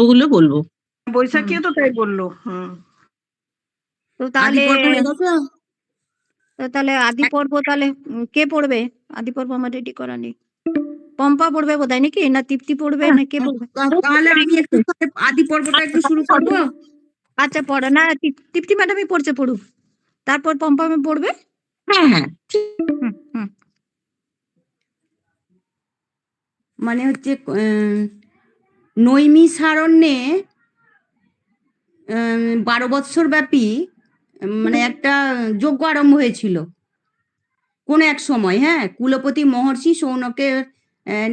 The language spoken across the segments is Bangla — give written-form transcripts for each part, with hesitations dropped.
ওগুলো বলবো। বৈশাখীও তো তাই বললো। তো তাহলে আদি পর্ব হয়ে গেছে? তাহলে আদি পর্ব তাহলে কে পড়বে? আদি পর্ব আমার রেডি করা নেই। পম্পা পড়বে বোধহয় নাকি? না তৃপ্তি পড়বে না কে পড়বে? তাহলে আমি একটু আদি পর্বটা একটু শুরু করব। আচ্ছা পড়ো না, তৃপ্তি ম্যাডামই পড়ছে, পড়ুক। তারপর পম্পা ম্যাম পড়বে। হ্যাঁ হ্যাঁ হুম। মানে হচ্ছে নৈমিষারণ্যে 12 বৎসর ব্যাপী মানে একটা যজ্ঞ আরম্ভ হয়েছিল কোন এক সময়, হ্যাঁ, কুলপতি মহর্ষি শৌনকের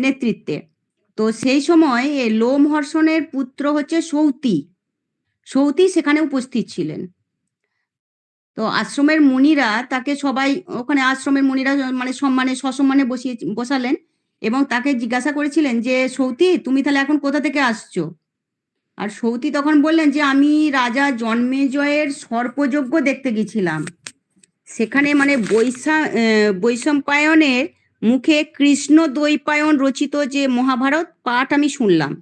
নেতৃত্বে। তো সেই সময় লোমহর্ষণের পুত্র হচ্ছে সৌতি সেখানে উপস্থিত ছিলেন। তো আশ্রমের মুনিরা তাকে সবাই, ওখানে আশ্রমের মুনিরা মানে সম্মানে সসম্মানে বসালেন এবং তাকে জিজ্ঞাসা করেছিলেন যে সৌতি, তুমি তাহলে এখন কোথা থেকে আসছো? আর সৌতি তখন বললেন যে আমি রাজা জন্মেজয়ের সর্পযজ্ঞ দেখতে গেছিলাম। সেখানে মানে বৈশম্পায়নের মুখে কৃষ্ণ দ্বৈপায়ন রচিত যে মহাভারত পাঠ আমি শুনলাম।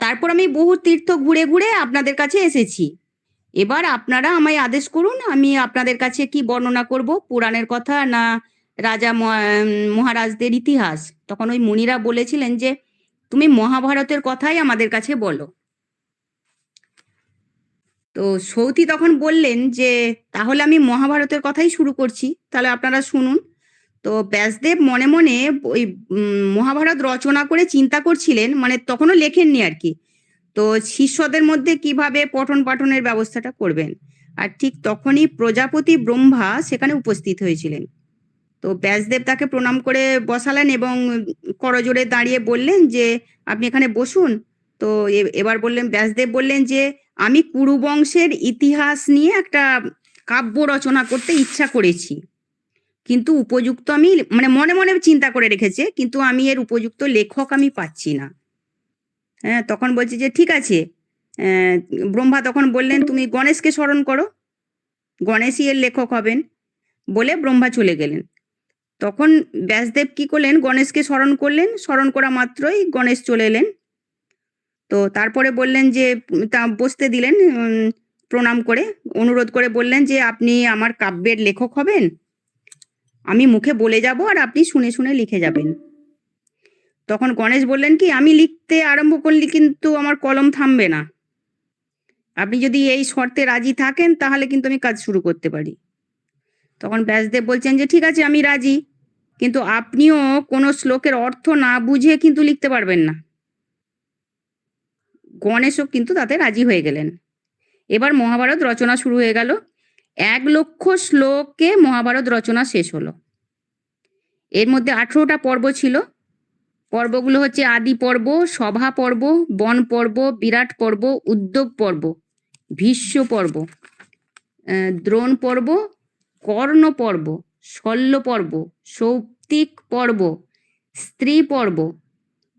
তারপর আমি বহু তীর্থ ঘুরে ঘুরে আপনাদের কাছে এসেছি। এবার আপনারা আমায় আদেশ করুন, আমি আপনাদের কাছে কি বর্ণনা করব, পুরাণের কথা না রাজা মহারাজদের ইতিহাস? তখন ওই মুনিরা বলেছিলেন যে তুমি মহাভারতের কথাই আমাদের কাছে বলো। তো সৌতি তখন বললেন যে তাহলে আমি মহাভারতের কথাই শুরু করছি, তাহলে আপনারা শুনুন। তো ব্যাসদেব মনে মনে ওই মহাভারত রচনা করে চিন্তা করছিলেন, মানে তখনও লেখেননি আর কি, তো শিষ্যদের মধ্যে কিভাবে পঠন পাঠনের ব্যবস্থাটা করবেন। আর ঠিক তখনই প্রজাপতি ব্রহ্মা সেখানে উপস্থিত হয়েছিলেন। তো ব্যাসদেব তাকে প্রণাম করে বসালেন এবং করজোড়ে দাঁড়িয়ে বললেন যে আপনি এখানে বসুন। তো এবার ব্যাসদেব বললেন যে আমি কুরু বংশের ইতিহাস নিয়ে একটা কাব্য রচনা করতে ইচ্ছা করেছি, কিন্তু উপযুক্ত আমি মানে মনে মনে চিন্তা করে রেখেছে, কিন্তু আমি এর উপযুক্ত লেখক আমি পাচ্ছি না। হ্যাঁ, তখন বলছে যে ঠিক আছে। ব্রহ্মা তখন বললেন তুমি গণেশকে স্মরণ করো, গণেশই এর লেখক হবেন। বলে ব্রহ্মা চলে গেলেন। তখন ব্যাসদেব কি করলেন, গণেশকে স্মরণ করলেন, স্মরণ করা মাত্রই গণেশ চলে এলেন। তো তারপরে বললেন যে তা বসতে দিলেন, প্রণাম করে অনুরোধ করে বললেন যে আপনি আমার কাব্যের লেখক হবেন, আমি মুখে বলে যাব আর আপনি শুনে শুনে লিখে যাবেন। তখন গণেশ বললেন কি আমি লিখতে আরম্ভ করলে কিন্তু আমার কলম থামবে না, আপনি যদি এই শর্তে রাজি থাকেন তাহলে কিন্তু আমি কাজ শুরু করতে পারি। তখন ব্যাসদেব বলছেন যে ঠিক আছে আমি রাজি, কিন্তু আপনিও কোনো শ্লোকের অর্থ না বুঝে কিন্তু লিখতে পারবেন না। গণেশও কিন্তু তাতে রাজি হয়ে গেলেন। এবার মহাভারত রচনা শুরু হয়ে গেল। 1,00,000 শ্লোকে মহাভারত রচনা শেষ হলো। এর মধ্যে 18টা পর্ব ছিল। পর্বগুলো হচ্ছে আদি পর্ব, সভা পর্ব, বন পর্ব, বিরাট পর্ব, উদ্যোগ পর্ব, ভীষ্ম পর্ব, দ্রোণ পর্ব, কর্ণ পর্ব, শল্য পর্ব, সৌপ্তিক পর্ব, স্ত্রী পর্ব,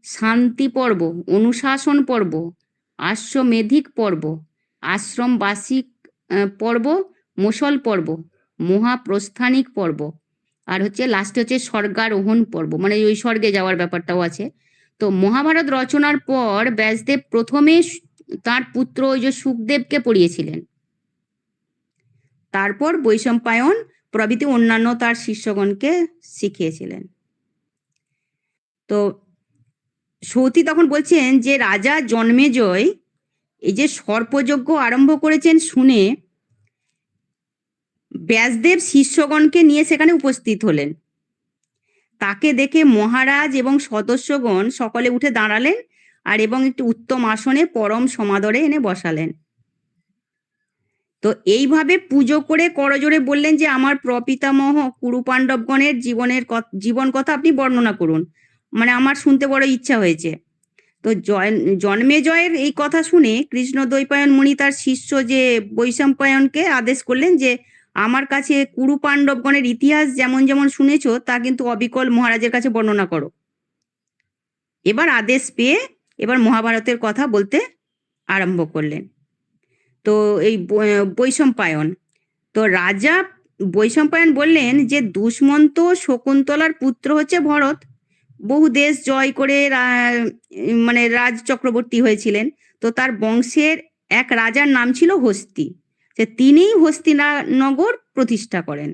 শান্তি পর্ব, অনুশাসন পর্ব, আশ্বমেধিক পর্ব, আশ্রমবাসিক পর্ব, মোসল পর্ব, মহাপ্রস্থানিক পর্ব, আর হচ্ছে লাস্টে হচ্ছে স্বর্গারোহণ পর্ব, মানে ওই স্বর্গে যাওয়ার ব্যাপারটাও আছে। তো মহাভারত রচনার পর ব্যাসদেব প্রথমে তার পুত্র ওই যে সুখদেবকে পড়িয়েছিলেন, তারপর বৈশম্পায়ন প্রভৃতি অন্যান্য তার শিষ্যগণকে শিখিয়েছিলেন। তো সৌতি তখন বলছেন যে রাজা জন্মেজয় এই যে সর্পযজ্ঞ আরম্ভ করেছেন শুনে ব্যাসদেব শিষ্যগণকে নিয়ে সেখানে উপস্থিত হলেন। তাকে দেখে মহারাজ এবং সদস্যগণ সকলে উঠে দাঁড়ালেন আর এবং একটি উত্তম আসনে পরম সমাদরে এনে বসালেন। তো এইভাবে পুজো করে করজোড়ে বললেন যে আমার প্রপিতামহ কুরু পাণ্ডবগণের জীবন কথা আপনি বর্ণনা করুন, মানে আমার শুনতে বড় ইচ্ছা হয়েছে। তো জন্মেজয়ের এই কথা শুনে কৃষ্ণ দ্বৈপায়ন মুনি তার শিষ্য যে বৈশম্পায়নকে আদেশ করলেন যে আমার কাছে কুরু পাণ্ডবগণের ইতিহাস যেমন যেমন শুনেছো তা কিন্তু অবিকল মহারাজের কাছে বর্ণনা করো। এবার আদেশ পেয়ে এবার মহাভারতের কথা বলতে আরম্ভ করলেন। তো এই বৈশম্পায়ন, তো রাজা বৈশম্পায়ন বললেন যে দুষ্মন্ত শকুন্তলার পুত্র হচ্ছে ভরত, বহু দেশ জয় করে মানে রাজ চক্রবর্তী হয়েছিলেন। তো তার বংশের এক রাজার নাম ছিল হস্তি, যে তিনিই হস্তিনগর প্রতিষ্ঠা করেন।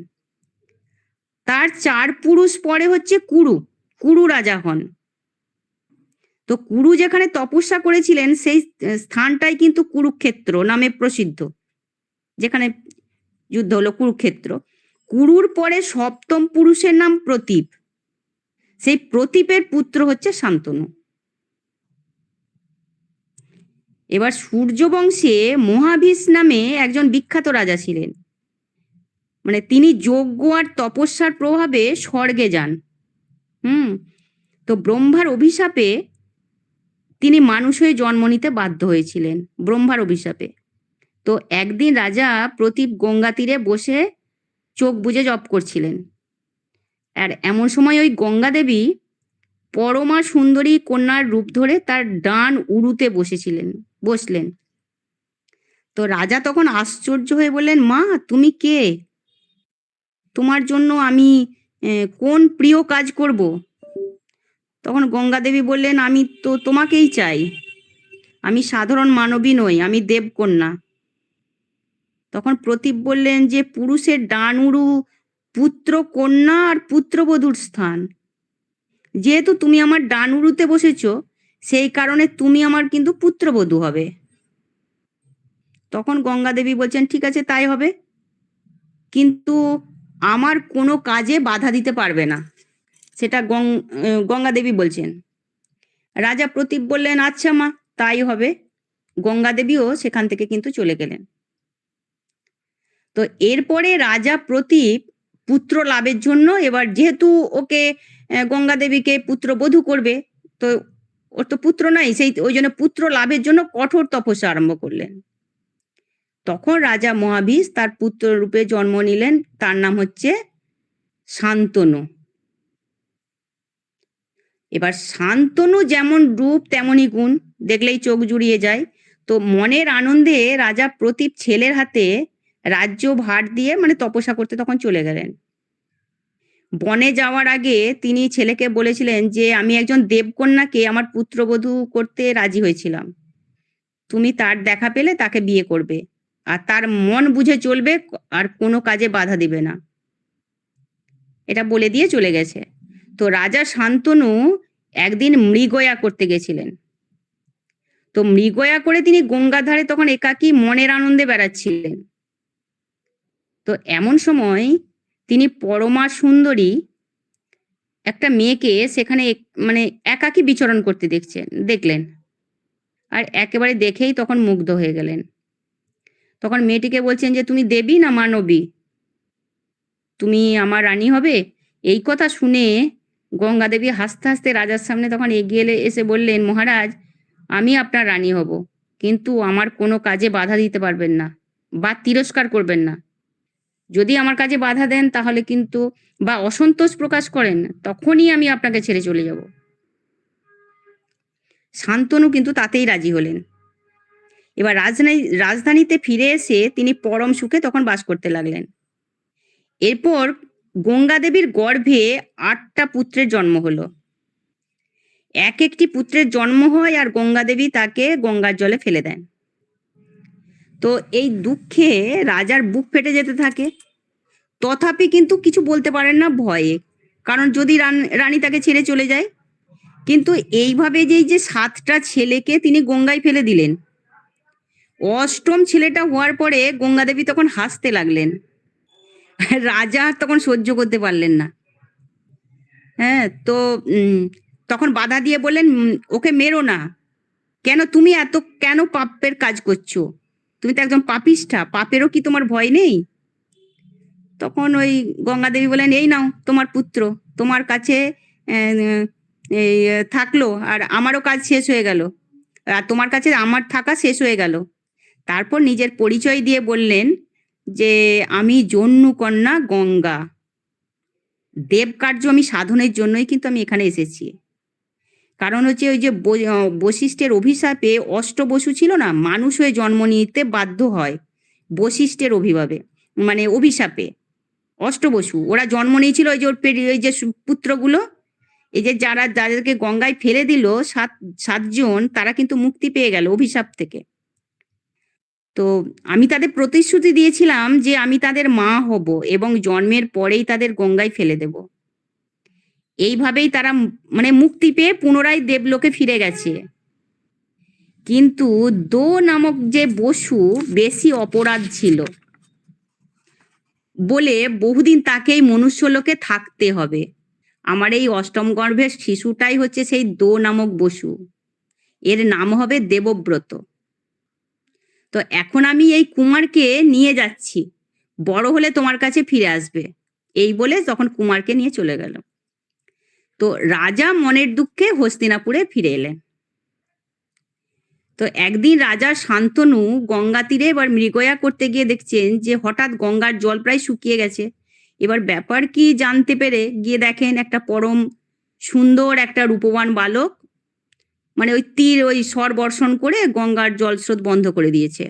তার 4 পুরুষ পরে হচ্ছে কুরু রাজা হন। তো কুরু যেখানে তপস্যা করেছিলেন সেই স্থানটাই কিন্তু কুরুক্ষেত্র নামে প্রসিদ্ধ, যেখানে যুদ্ধ হলো কুরুক্ষেত্র। কুরুর পরে 7ম পুরুষের নাম প্রতীপ, সেই প্রতীপের পুত্র হচ্ছে শান্তনু। এবার সূর্য বংশে মহাভীষ নামে একজন বিখ্যাত রাজা ছিলেন, মানে তিনি যজ্ঞ আর তপস্যার প্রভাবে স্বর্গে যান। তো ব্রহ্মার অভিশাপে তিনি মানুষ হয়ে জন্ম নিতে বাধ্য হয়েছিলেন, ব্রহ্মার অভিশাপে। তো একদিন রাজা প্রতীপ গঙ্গা তীরে বসে চোখ বুজে জপ করছিলেন, আর এমন সময় ওই গঙ্গা দেবী পরমা সুন্দরী কন্যার রূপ ধরে তার ডান উরুতে বসলেন। তো রাজা তখন আশ্চর্য হয়ে বললেন, মা তুমি কে? তোমার জন্য আমি কোন প্রিয় কাজ করব? তখন গঙ্গা দেবী বললেন, আমি তো তোমাকেই চাই, আমি সাধারণ মানবী নই, আমি দেবকন্যা। তখন প্রতীপ বললেন যে পুরুষের ডান উরু পুত্র কন্যা আর পুত্রবধূর স্থান, যেহেতু তুমি আমার ডান উরুতে বসেছো সেই কারণে তুমি আমার কিন্তু পুত্রবধূ হবে। তখন গঙ্গা দেবী বলছেন, ঠিক আছে তাই হবে, কিন্তু আমার কোনো কাজে বাধা দিতে পারবে না, সেটা গঙ্গা দেবী বলছেন। রাজা প্রতীপ বললেন, আচ্ছা মা তাই হবে। গঙ্গা দেবীও সেখান থেকে কিন্তু চলে গেলেন। তো এরপরে রাজা প্রতীপ পুত্র লাভের জন্য, এবার যেহেতু ওকে গঙ্গা দেবীকে পুত্রবধূ করবে, তো ওর তো পুত্র নাই, ওই জন্য পুত্র লাভের জন্য কঠোর তপস্যা আরম্ভ করলেন। তখন রাজা মহাভীষ তার পুত্র রূপে জন্ম নিলেন, তার নাম হচ্ছে শান্তনু। এবার শান্তনু যেমন রূপ তেমনই গুণ, দেখলেই চোখ জুড়িয়ে যায়। তো মনের আনন্দে রাজা প্রতীপ ছেলের হাতে রাজ্য ভার দিয়ে মানে তপস্যা করতে তখন চলে গেলেন। বনে যাওয়ার আগে তিনি ছেলেকে বলেছিলেন যে আমি একজন দেবকন্যাকে আমার পুত্রবধূ করতে রাজি হয়েছিলাম, তুমি তার দেখা পেলে তাকে বিয়ে করবে, আর তার মন বুঝে চলবে, আর কোনো কাজে বাধা দিবে না, এটা বলে দিয়ে চলে গেছে। তো রাজা শান্তনু একদিন মৃগয়া করতে গেছিলেন। তো মৃগয়া করে তিনি গঙ্গার ধারে তখন একাকী মনের আনন্দে বেড়াচ্ছিলেন। তো এমন সময় তিনি পরমা সুন্দরী একটা মেয়েকে সেখানে মানে একাকী বিচরণ করতে দেখলেন, আর একেবারে দেখেই তখন মুগ্ধ হয়ে গেলেন। তখন মেয়েটিকে বলছেন যে তুমি দেবী না মানবী, তুমি আমার রানী হবে? এই কথা শুনে গঙ্গা দেবী হাসতে হাসতে রাজার সামনে তখন এগিয়ে এসে বললেন, মহারাজ আমি আপনার রানী হব, কিন্তু আমার কোনো কাজে বাধা দিতে পারবেন না বা তিরস্কার করবেন না। যদি আমার কাজে বাধা দেন তাহলে কিন্তু বা অসন্তোষ প্রকাশ করেন, তখনই আমি আপনাকে ছেড়ে চলে যাব। শান্তনু কিন্তু তাতেই রাজি হলেন। এবার রাজধানীতে ফিরে এসে তিনি পরম সুখে তখন বাস করতে লাগলেন। এরপর গঙ্গা দেবীর গর্ভে 8টা পুত্রের জন্ম হলো। এক একটি পুত্রের জন্ম হয় আর গঙ্গা দেবী তাকে গঙ্গার জলে ফেলে দেন। তো এই দুঃখে রাজার বুক ফেটে যেতে থাকে, তথাপি কিন্তু কিছু বলতে পারেন না ভয়ে, কারণ যদি রানী তাকে ছেড়ে চলে যায়। কিন্তু এইভাবে যে 7টা ছেলেকে তিনি গঙ্গায় ফেলে দিলেন, 8ম ছেলেটা হওয়ার পরে গঙ্গা দেবী তখন হাসতে লাগলেন। রাজা তখন সহ্য করতে পারলেন না। হ্যাঁ, তো তখন বাধা দিয়ে বললেন, ওকে মেরো না, তুমি কেন পাপের কাজ করছো? তুমি তো একজন পাপিষ্ঠা, পাপেরও কি তোমার ভয় নেই? তখন ওই গঙ্গা দেবী বলেন, এই নাও তোমার পুত্র, তোমার কাছে এই থাকলো, আর আমারও কাজ শেষ হয়ে গেল, আর তোমার কাছে আমার থাকা শেষ হয়ে গেল। তারপর নিজের পরিচয় দিয়ে বললেন যে আমি জন্নু কন্যা গঙ্গা, দেব কার্য আমি সাধনের জন্যই কিন্তু আমি এখানে এসেছি। কারণ হচ্ছে ওই যে বশিষ্ঠের অভিশাপে অষ্টবসু ছিল না, মানুষ হয়ে জন্ম নিতে বাধ্য হয় বশিষ্ঠের অভিশাপে। অষ্টবসু ওরা জন্ম নিয়েছিল ওই যে পুত্রগুলো, এই যে যাদেরকে গঙ্গায় ফেলে দিল সাতজন, তারা কিন্তু মুক্তি পেয়ে গেল অভিশাপ থেকে। তো আমি তাদের প্রতিশ্রুতি দিয়েছিলাম যে আমি তাদের মা হব এবং জন্মের পরেই তাদের গঙ্গায় ফেলে দেব। এইভাবেই তারা মানে মুক্তি পেয়ে পুনরায় দেবলোকে ফিরে গেছে। কিন্তু দো নামক যে বসু বেশি অপরাধ ছিল বলে বহুদিন তাকেই মনুষ্যলোকে থাকতে হবে। আমার এই অষ্টম গর্ভের শিশুটাই হচ্ছে সেই দো নামক বসু, এর নাম হবে দেবব্রত। তো এখন আমি এই কুমারকে নিয়ে যাচ্ছি, বড় হলে তোমার কাছে ফিরে আসবে, এই বলে তখন কুমারকে নিয়ে চলে গেল। তো রাজা মনের দুঃখে হস্তিনাপুরে ফিরে এলেন। তো একদিন রাজা শান্তনু গঙ্গা তীরে এবার মৃগয়া করতে গিয়ে দেখছেন যে হঠাৎ গঙ্গার জল প্রায় শুকিয়ে গেছে। এবার ব্যাপার কি জানতে পেরে গিয়ে দেখেন একটা পরম সুন্দর একটা রূপবান বালক মানে ওই স্বর বর্ষণ করে গঙ্গার জলস্রোত বন্ধ করে দিয়েছে।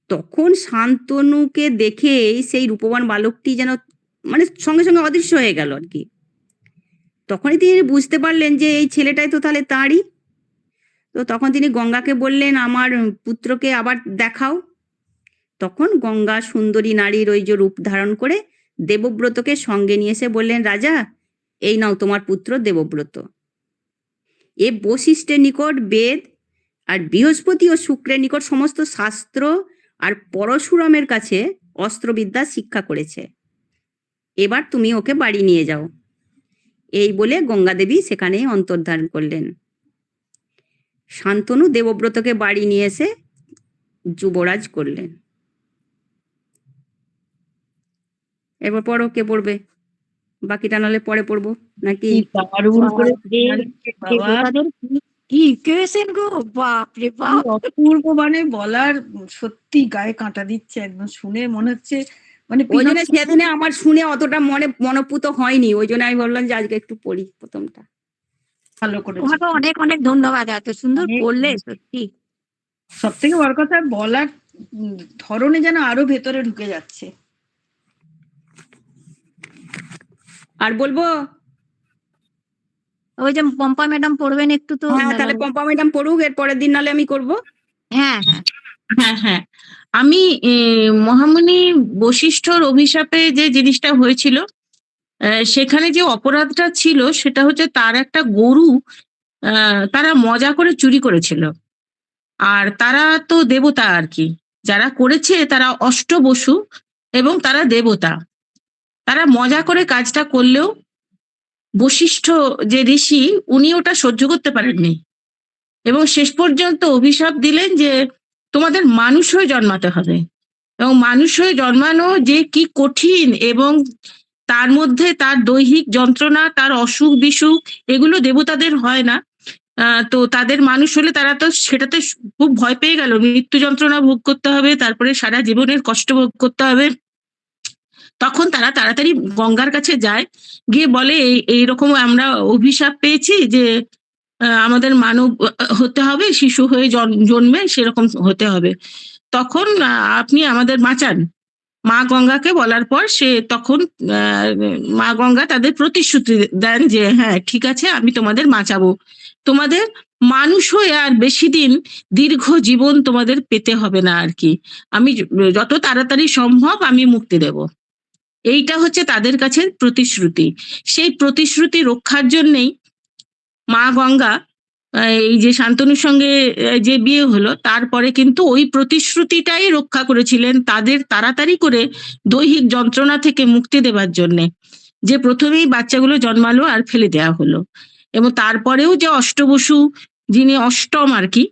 তখন শান্তনুকে দেখেই সেই রূপবান বালকটি যেন মানে সঙ্গে সঙ্গে অদৃশ্য হয়ে গেল আর কি। তখনই তিনি বুঝতে পারলেন যে এই ছেলেটাই তো তাহলে তাঁরই। তো তখন তিনি গঙ্গাকে বললেন, আমার পুত্রকে আবার দেখাও। তখন গঙ্গা সুন্দরী নারীর ওই যে রূপ ধারণ করে দেবব্রতকে সঙ্গে নিয়ে এসে বললেন, রাজা এই নাও তোমার পুত্র দেবব্রত। এ বশিষ্ঠের নিকট বেদ আর বৃহস্পতি ও শুক্রের নিকট সমস্ত শাস্ত্র আর পরশুরামের কাছে অস্ত্রবিদ্যা শিক্ষা করেছে। এবার তুমি ওকে বাড়ি নিয়ে যাও। এই বলে গঙ্গা দেবী সেখানে অন্তর্ধান করলেন। শান্তনু দেবব্রতকে বাড়ি নিয়ে এসে যুবরাজ করলেন। এবার পড়ো, কে পড়বে? বাকিটা নাহলে পরে পড়বো নাকি? কি দারুণ করে বাবা, কি কেছেন গো, বাপ রে কি বাপ। অপূর্ব, মানে বলার সত্যি গায়ে কাঁটা দিচ্ছে একদম, শুনে মনে হচ্ছে মানে ওই জন্য সেদিনে আমার শুনে অতটা মনোপুত হয়নি, ওই জন্য আমি ভাবলাম যে আজকে একটু পড়ি প্রথমটা। ভালো করেছে। তোমাকে অনেক অনেক ধন্যবাদ, এত সুন্দর অনেক- পড়লে সত্যি। সব থেকে বড় কথা বলার ধরনে যেন আরো ভেতরে ঢুকে যাচ্ছে। আর বলবো? ওই যে পম্পা ম্যাডাম পড়বেন একটু তো। হ্যাঁ, তাহলে পম্পা ম্যাডাম পড়ুক, এর পরের দিন নাহলে আমি করব। হ্যাঁ হ্যাঁ হ্যাঁ হ্যাঁ, আমি মহামুনি বশিষ্ঠর অভিশাপে যে জিনিসটা হয়েছিল, সেখানে যে অপরাধটা ছিল সেটা হচ্ছে তার একটা গরু তারা মজা করে চুরি করেছিল। আর তারা তো দেবতা আর কি, যারা করেছে তারা অষ্টবসু এবং তারা দেবতা। তারা মজা করে কাজটা করলেও বশিষ্ঠ যে ঋষি উনি ওটা সহ্য করতে পারেননি এবং শেষ পর্যন্ত অভিশাপ দিলেন যে তোমাদের মানুষ হয়ে জন্মাতে হবে। এবং মানুষ হয়ে জন্মানো যে কি কঠিন, এবং তার মধ্যে তার দৈহিক যন্ত্রণা, তার অসুখ বিসুখ, এগুলো দেবতাদের হয় না। তো তাদের মানুষ হলে তারা তো সেটাতে খুব ভয় পেয়ে গেল, মৃত্যু যন্ত্রণা ভোগ করতে হবে, তারপরে সারা জীবনের কষ্ট ভোগ করতে হবে। তখন তারা তাড়াতাড়ি গঙ্গার কাছে যায়, গিয়ে বলে এইরকম আমরা অভিশাপ পেয়েছি যে আমাদের মানব হতে হবে, শিশু হয়ে জন্মে সেরকম হতে হবে, তখন আপনি আমাদের বাঁচান। মা গঙ্গাকে বলার পর সে তখন মা গঙ্গা তাদের প্রতিশ্রুতি দেন যে হ্যাঁ ঠিক আছে, আমি তোমাদের বাঁচাবো, তোমাদের মানুষ হয়ে আর বেশি দিন দীর্ঘ জীবন তোমাদের পেতে হবে না আর কি, আমি যত তাড়াতাড়ি সম্ভব আমি মুক্তি দেব। এইটা হচ্ছে তাদের কাছে প্রতিশ্রুতি। সেই প্রতিশ্রুতি রক্ষার জন্যেই মা গঙ্গা এই যে শান্তনুর সঙ্গে যে বিয়ে হলো তারপরে কিন্তু ওই প্রতিশ্রুতিটাই রক্ষা করেছিলেন, তাদের তাড়াতাড়ি করে দৈহিক যন্ত্রণা থেকে মুক্তি দেবার জন্যে, যে প্রথমেই বাচ্চাগুলো জন্মালো আর ফেলে দেওয়া হলো। এবং তারপরেও যে অষ্টবসু, যিনি অষ্টম আর কি,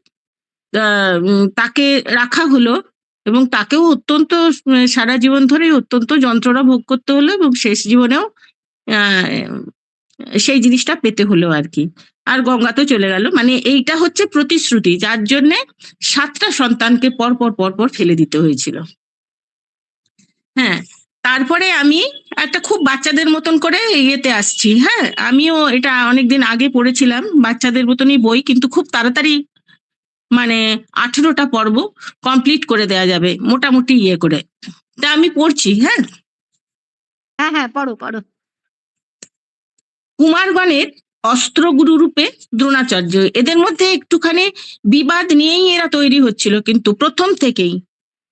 তাকে রাখা হলো এবং তাকেও অত্যন্ত সারা জীবন ধরে অত্যন্ত যন্ত্রণা ভোগ করতে হলো এবং শেষ জীবনেও সেই জিনিসটা পেতে হলো আর কি। আর গঙ্গা তো চলে গেল। মানে এইটা হচ্ছে প্রতিশ্রুতি, যার জন্যে 7টা সন্তানকে পরপর ফেলে দিতে হয়েছিল। হ্যাঁ, তারপরে আমি একটা খুব বাচ্চাদের মতন করে ইয়েতে আসছি। হ্যাঁ, আমিও এটা অনেকদিন আগে পড়েছিলাম, বাচ্চাদের মতনই বই, কিন্তু খুব তাড়াতাড়ি মানে 18টা পর্ব কমপ্লিট করে দেয়া যাবে মোটামুটি ইয়ে করে। তা আমি পড়ছি। হ্যাঁ হ্যাঁ হ্যাঁ পড়ো পড়ো। কুমারগণের অস্ত্রগুরু রূপে দ্রোণাচার্য। এদের মধ্যে একটুখানি বিবাদ নিয়েই এরা তৈরি হচ্ছিল, কিন্তু প্রথম থেকেই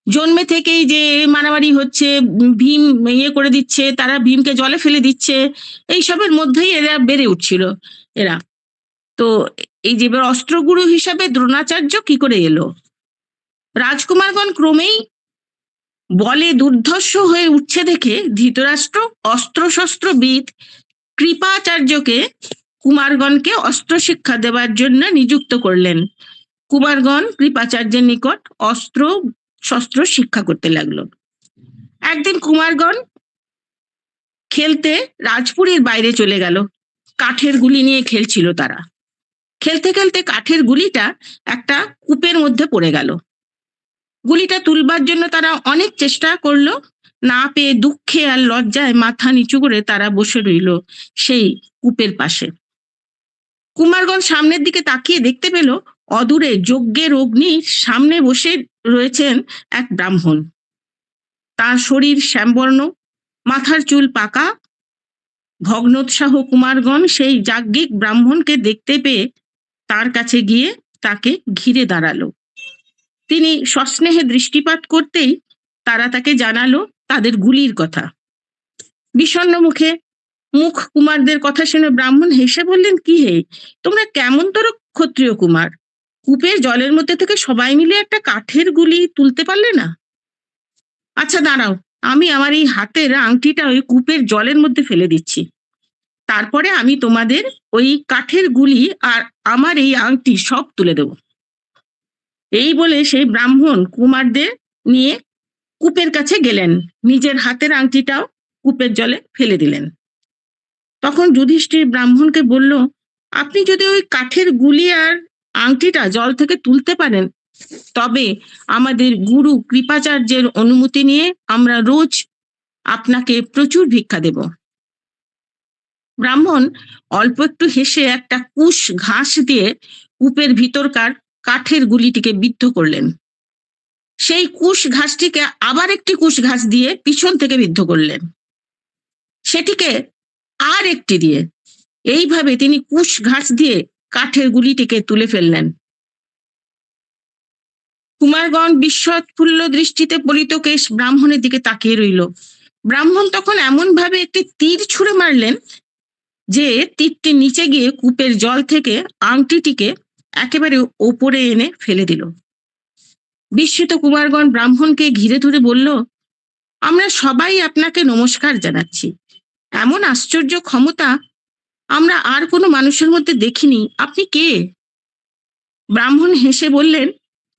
জন্মে থেকেই যে মারামারি হচ্ছে, ভীম ইয়ে করে দিচ্ছে, তারা ভীমকে জলে ফেলে দিচ্ছে, এইসবের মধ্যেই এরা বেড়ে উঠছিল এরা। তো এই যে এবার অস্ত্রগুরু হিসাবে দ্রোণাচার্য কি করে এলো? রাজকুমারগণ ক্রমেই বলে দুর্ধর্ষ হয়ে উঠছে দেখে ধৃতরাষ্ট্র অস্ত্রশস্ত্রবিদ কৃপাচার্যকে কুমারগণকে অস্ত্র শিক্ষা দেওয়ার জন্য নিযুক্ত করলেন। কুমারগণ কৃপাচার্যের নিকট অস্ত্র শস্ত্র শিক্ষা করতে লাগলো। একদিন কুমারগণ খেলতে রাজপুরীর বাইরে চলে গেল। কাঠের গুলি নিয়ে খেলছিল তারা। খেলতে খেলতে কাঠের গুলিটা একটা কূপের মধ্যে পড়ে গেল। গুলিটা তুলবার জন্য তারা অনেক চেষ্টা করলো, না পেয়ে দুঃখে আর লজ্জায় মাথা নিচু করে তারা বসে রইল সেই কূপের পাশে। কুমারগণ সামনের দিকে তাকিয়ে দেখতে পেল অদূরে যজ্ঞের অগ্নির সামনে বসে রয়েছেন এক ব্রাহ্মণ। তার শরীর শ্যামবর্ণ, মাথার চুল পাকা। ভগ্নোৎসাহ কুমারগণ সেই যাজ্ঞিক ব্রাহ্মণকে দেখতে পেয়ে তার কাছে গিয়ে তাকে ঘিরে দাঁড়ালো। তিনি সস্নেহে দৃষ্টিপাত করতেই তারা তাকে জানালো তাদের গুলির কথা। বিষণ্ণ মুখে মুখ কুমারদের কথা শুনে ব্রাহ্মণ হেসে বললেন, কি হে, তোমরা কেমন তোর ক্ষত্রিয় কুমার, কূপের জলের মধ্যে থেকে সবাই মিলে একটা কাঠের গুলি তুলতে পারলে না? আচ্ছা দাঁড়াও, আমি আমার এই হাতের আংটিটা ওই কূপের জলের মধ্যে ফেলে দিচ্ছি, তারপরে আমি তোমাদের ওই কাঠের গুলি আর আমার এই আংটি সব তুলে দেব। এই বলে সেই ব্রাহ্মণ কুমারদের নিয়ে কূপের কাছে গেলেন, নিজের হাতের আংটিটাও কূপের জলে ফেলে দিলেন। তখন যুধিষ্ঠির ব্রাহ্মণকে বলল, আপনি যদি ওই কাঠের গুলি আর আংটিটা জল থেকে তুলতে পারেন, তবে আমাদের গুরু কৃপাচার্যের অনুমতি নিয়ে আমরা রোজ আপনাকে প্রচুর ভিক্ষা দেব। ব্রাহ্মণ অল্প একটু হেসে একটা কুশ ঘাস দিয়ে কূপের ভিতরকার কাঠের গুলিটিকে বিদ্ধ করলেন। সেই কুশ ঘাসটিকে আবার একটি কুশ ঘাস দিয়ে পিছন থেকে বিদ্ধ করলেন, সেটিকে আর একটি দিয়ে, এইভাবে তিনি কুশ ঘাস দিয়ে কাঠের গুলিটিকে তুলে ফেললেন। কুমারগণ বিস্ময়োৎফুল্ল দৃষ্টিতে পরিতোকেশ ব্রাহ্মণের দিকে তাকিয়ে রইল। ব্রাহ্মণ তখন এমন ভাবে একটি তীর ছুঁড়ে মারলেন যে তীরটি নিচে গিয়ে কূপের জল থেকে আংটিটিকে একেবারে ওপরে এনে ফেলে দিল। বিস্মিত কুমারগণ ব্রাহ্মণকে ঘিরে ধরে বলল, আমরা সবাই আপনাকে নমস্কার জানাচ্ছি, এমন আশ্চর্য ক্ষমতা আমরা আর কোনো মানুষের মধ্যে দেখিনি, আপনি কে? ব্রাহ্মণ হেসে বললেন,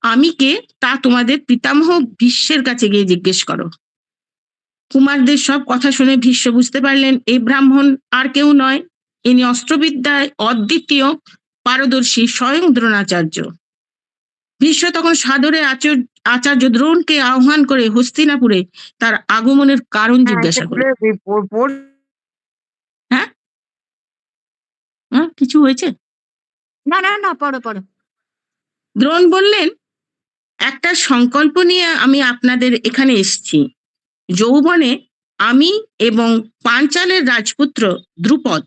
আমি কে তা তোমাদের পিতামহ ভীষ্মের কাছে গিয়ে জিজ্ঞেস করো। কুমারদের সব কথা শুনে ভীষ্ম বুঝতে পারলেন এই ব্রাহ্মণ আর কেউ নয়, ইনি অস্ত্রবিদ্যায় অদ্বিতীয় পারদর্শী স্বয়ং দ্রোণাচার্য। ভীষ্ম তখন সাদরে আচার্য দ্রোণকে আহ্বান করে হস্তিনাপুরে তার আগমনের কারণ জিজ্ঞাসা করলেন। হ্যাঁ হ্যাঁ, কিছু হয়েছে? না না না, পড়ো পড়ো। দ্রোণ বললেন, একটা সংকল্প নিয়ে আমি আপনাদের এখানে এসেছি। যৌবনে আমি এবং পাঞ্চালের রাজপুত্র দ্রুপদ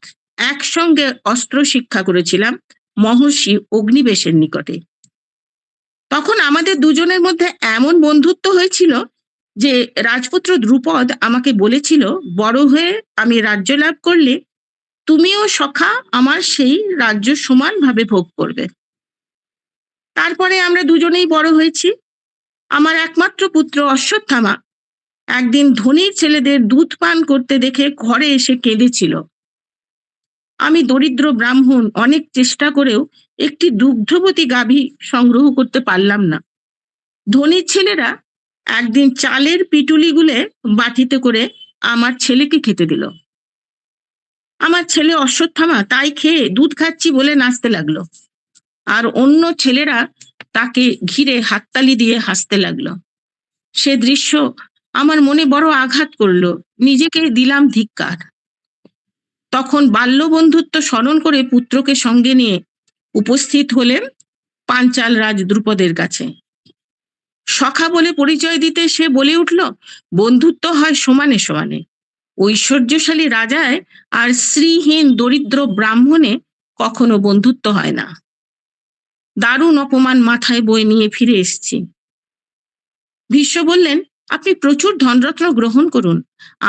একসঙ্গে অস্ত্র শিক্ষা করেছিলাম মহর্ষি অগ্নিবেশের নিকটে। তখন আমাদের দুজনের মধ্যে এমন বন্ধুত্ব হয়েছিল যে রাজপুত্র দ্রুপদ আমাকে বলেছিল, বড় হয়ে আমি রাজ্য লাভ করলে তুমিও সখা আমার সেই রাজ্য সমানভাবে ভোগ করবে। তারপরে আমরা দুজনেই বড় হয়েছি। আমার একমাত্র পুত্র অশ্বত্থামা একদিন ধনীর ছেলেদের দুধ পান করতে দেখে ঘরে এসে কেঁদেছিল। আমি দরিদ্র ব্রাহ্মণ, অনেক চেষ্টা করেও একটি দুগ্ধবতী গাভী সংগ্রহ করতে পারলাম না। ধনীর ছেলেরা একদিন চালের পিটুলি গুলে বাটিতে করে আমার ছেলেকে খেতে দিল। আমার ছেলে অশ্বত্থামা তাই খেয়ে দুধ খাচ্ছি বলে নাচতে লাগলো, আর অন্য ছেলেরা তাকে ঘিরে হাততালি দিয়ে হাসতে লাগলো। সে দৃশ্য আমার মনে বড় আঘাত করলো, নিজেকে দিলাম ধিক্কার। তখন বাল্য বন্ধুত্ব স্মরণ করে পুত্রকে সঙ্গে নিয়ে উপস্থিত হলেন পাঞ্চাল রাজ দ্রুপদের কাছে। সখা বলে পরিচয় দিতে সে বলে উঠল, বন্ধুত্ব হয় সমানে সমানে, ঐশ্বর্যশালী রাজায় আর শ্রীহীন দরিদ্র ব্রাহ্মণে কখনো বন্ধুত্ব হয় না। দারুণ অপমান মাথায় বয়ে নিয়ে ফিরে এসেছি। ভীষ্ম বললেন, আপনি প্রচুর ধনরত্ন গ্রহণ করুন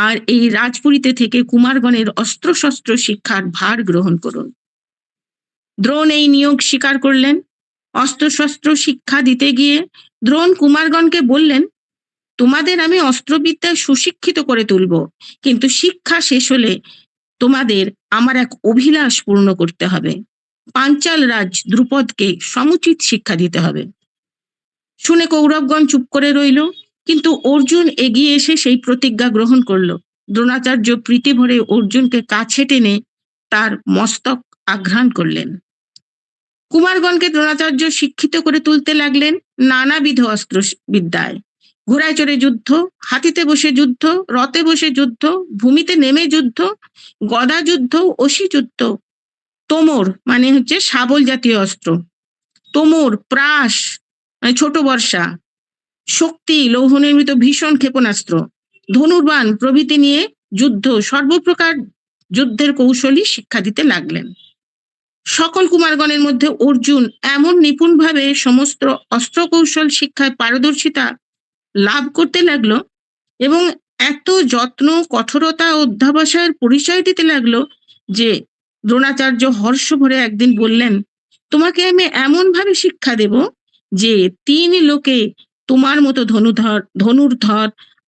আর এই রাজপুরীতে থেকে কুমারগণের অস্ত্রশস্ত্র শিক্ষার ভার গ্রহণ করুন। দ্রোণ এই নিয়োগ স্বীকার করলেন। অস্ত্রশস্ত্র শিক্ষা দিতে গিয়ে দ্রোণ কুমারগণকে বললেন, তোমাদের আমি অস্ত্রবিদ্যায় সুশিক্ষিত করে তুলব, কিন্তু শিক্ষা শেষ হলে তোমাদের আমার এক অভিলাষ পূর্ণ করতে হবে। পাঞ্চাল রাজ দ্রুপদকে সমুচিত শিক্ষা দিতে হবে। শুনে কৌরবগণ চুপ করে রইল, কিন্তু অর্জুন এগিয়ে এসে সেই প্রতিজ্ঞা গ্রহণ করল। দ্রোণাচার্য প্রীতি ভরে অর্জুনকে কাছে টেনে তার মস্তক আঘ্রাণ করলেন। কুমারগণকে দ্রোণাচার্য শিক্ষিত করে তুলতে লাগলেন নানাবিধ অস্ত্র বিদ্যায়। ঘোড়ায় চড়ে যুদ্ধ, হাতিতে বসে যুদ্ধ, রথে বসে যুদ্ধ, ভূমিতে নেমে যুদ্ধ, গদা যুদ্ধ, অসি যুদ্ধ, তোমর মানে হচ্ছে শাবল জাতীয় অস্ত্র, তোমর, প্রাস মানে ছোট বর্ষা, শক্তি লৌহ নির্মিত ভীষণ ক্ষেপণাস্ত্র, ধনুর্বাণ প্রভৃতি নিয়ে যুদ্ধ, সর্বপ্রকার যুদ্ধের কৌশলী শিক্ষা দিতে লাগলেন। সকল কুমারগণের মধ্যে অর্জুন এমন নিপুণভাবে সমস্ত অস্ত্র কৌশল শিক্ষায় পারদর্শিতা লাভ করতে লাগলো এবং এত যত্ন, কঠোরতা, অধ্যাবসায়ের পরিচয় দিতে লাগলো যে দ্রোণাচার্য হর্ষ ভরে একদিন বললেন, তোমাকে আমি এমন ভাবে শিক্ষা দেব যে 3 লোকে তোমার মতো ধনুর্ধর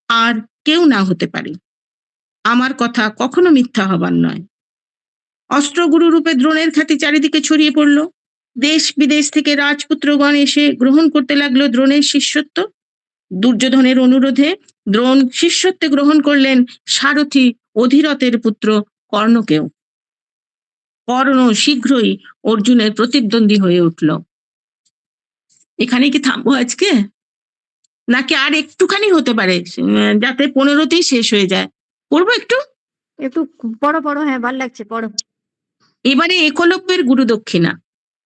আর কেউ না হতে পারে। আমার কথা কখনো মিথ্যা হবার নয়। অস্ত্রগুরু রূপে দ্রোণের খ্যাতি চারিদিকে ছড়িয়ে পড়ল। দেশ বিদেশ থেকে রাজপুত্রগণ এসে গ্রহণ করতে লাগলো দ্রোণের শিষ্যত্ব। দুর্যোধনের অনুরোধে দ্রোণ শিষ্যত্বে গ্রহণ করলেন সারথী অধিরথের পুত্র কর্ণকেও। কর্ণ শীঘ্রই অর্জুনের প্রতিদ্বন্দ্বী হয়ে উঠল। এখানে কি থামবো আজকে, নাকি আর একটুখানি হতে পারে, যাতে 15তেই শেষ হয়ে যায়? পড়বো একটু একটু পড়ো, হ্যাঁ ভাল লাগছে, পড়ো। এবারে একলব্যের গুরুদক্ষিণা।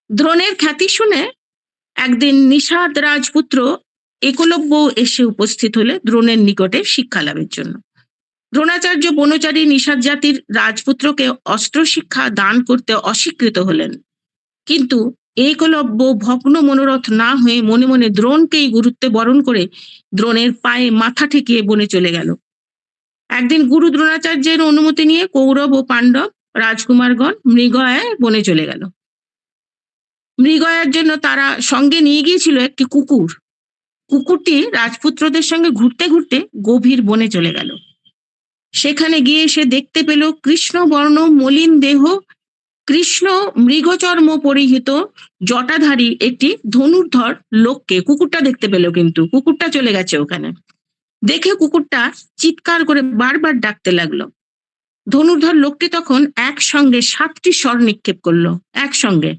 দ্রোণের খ্যাতি শুনে একদিন নিষাদ রাজপুত্র একলব্য এসে উপস্থিত হলে দ্রোণের নিকটে শিক্ষা লাভের জন্য। দ্রোণাচার্য বনচারী নিষাদ জাতির রাজপুত্রকে অস্ত্র শিক্ষা দান করতে অস্বীকৃত হলেন, কিন্তু একলব্য ভগ্ন মনোরথ না হয়ে মনে মনে দ্রোণকেই গুরুত্বে বরণ করে দ্রোণের পায়ে মাথা ঠেকিয়ে বনে চলে গেল। একদিন গুরু দ্রোণাচার্যের অনুমতি নিয়ে কৌরব ও পাণ্ডব রাজকুমারগণ মৃগয়ায় বনে চলে গেল। মৃগয়ার জন্য তারা সঙ্গে নিয়ে গিয়েছিল একটি কুকুর। কুকুরটি রাজপুত্রদের সঙ্গে ঘুরতে ঘুরতে গভীর বনে চলে গেল। সেখানে গিয়ে সে দেখতে পেল কৃষ্ণবর্ণ মলিন দেহ, কৃষ্ণ মৃগচর্ম পরিহিত জটাধারী একটি ধনুর্ধর লোককে। কুকুরটা দেখতে পেল, কিন্তু কুকুরটা চলে গেছে ওখানে। দেখে কুকুরটা চিৎকার করে বারবার ডাকতে লাগলো। ধনুর্ধর লোকটি তখন একসঙ্গে 7টি স্বর নিক্ষেপ করলো একসঙ্গে।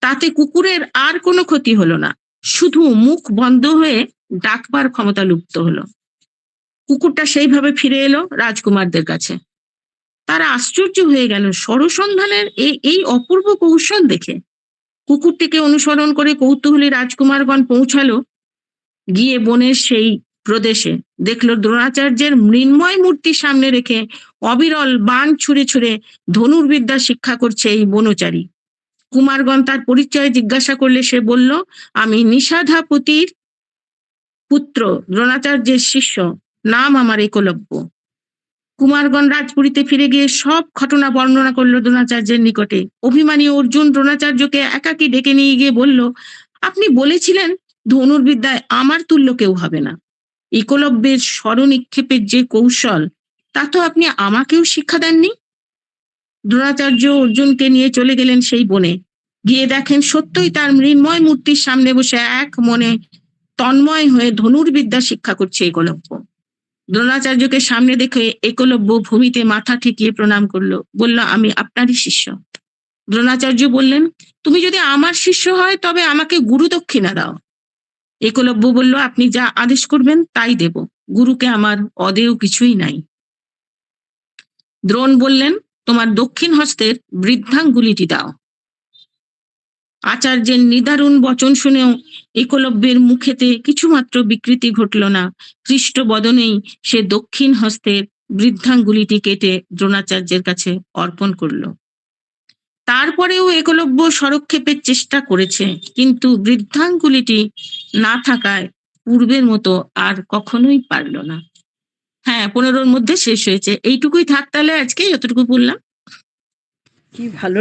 তাতে কুকুরের আর কোনো ক্ষতি হলো না, শুধু মুখ বন্ধ হয়ে ডাকবার ক্ষমতা লুপ্ত হলো। কুকুরটা সেইভাবে ফিরে এলো রাজকুমারদের কাছে। তারা আশ্চর্য হয়ে গেল সরসন্ধানের এই অপূর্ব কৌশল দেখে। কুকুরটিকে অনুসরণ করে কৌতূহলী রাজকুমারগণ পৌঁছালো। গিয়ে বনের সেই প্রদেশে দেখলো দ্রোণাচার্যের মৃন্ময় মূর্তি সামনে রেখে অবিরল বাণ ছুঁড়ে ছুঁড়ে ধনুর্বিদ্যা শিক্ষা করছে এই বনচারী। কুমারগণ তার পরিচয় জিজ্ঞাসা করলে সে বলল, আমি নিষাধাপতির পুত্র, দ্রোণাচার্যের শিষ্য, নাম আমার একলব্য। কুমারগণ রাজপুরীতে ফিরে গিয়ে সব ঘটনা বর্ণনা করলো দ্রোণাচার্যের নিকটে। অভিমানী অর্জুন দ্রোণাচার্যকে একাকী ডেকে নিয়ে গিয়ে বলল, আপনি বলেছিলেন ধনুর্বিদ্যায় আমার তুল্য কেউ হবে না। একলব্যের স্বরনিক্ষেপের যে কৌশল, তা তো আপনি আমাকেও শিক্ষা দেননি। দ্রোণাচার্য অর্জুনকে নিয়ে চলে গেলেন সেই বনে। গিয়ে দেখেন সত্যই তার মৃন্ময় মূর্তির সামনে বসে এক মনে তন্ময় হয়ে ধনুর্বিদ্যা শিক্ষা করছে একলব্য। দ্রোণাচার্যকে সামনে দেখে একলব্য ভূমিতে মাথা ঠেকিয়ে প্রণাম করলো, বলল, আমি আপনারই শিষ্য। দ্রোণাচার্য বললেন, তুমি যদি আমার শিষ্য হয় তবে আমাকে গুরু দক্ষিণা দাও। একলব্য বলল, আপনি যা আদেশ করবেন তাই দেব, গুরুকে আমার অদেয় কিছুই নাই। দ্রোণ বললেন, তোমার দক্ষিণ হস্তের বৃদ্ধাঙ্গুলিটি দাও। আচার্যের নিদারুণ বচন শুনেও একলব্যের মুখেতে কিছুমাত্র বিকৃতি ঘটল না। কৃষ্ট বদনেই সে দক্ষিণ হস্তের বৃদ্ধাঙ্গুলিটি কেটে দ্রোণাচার্যের কাছে অর্পণ করলো। তারপরেও একলব্য সরক্ষেপের চেষ্টা করেছে, কিন্তু বৃদ্ধাঙ্গুলিটি না থাকায় পূর্বের মতো আর কখনোই পারল না। হ্যাঁ, 15-র মধ্যে শেষ হয়েছে। এইটুকুই থাক তাহলে আজকে, যতটুকু বললাম। কি ভালো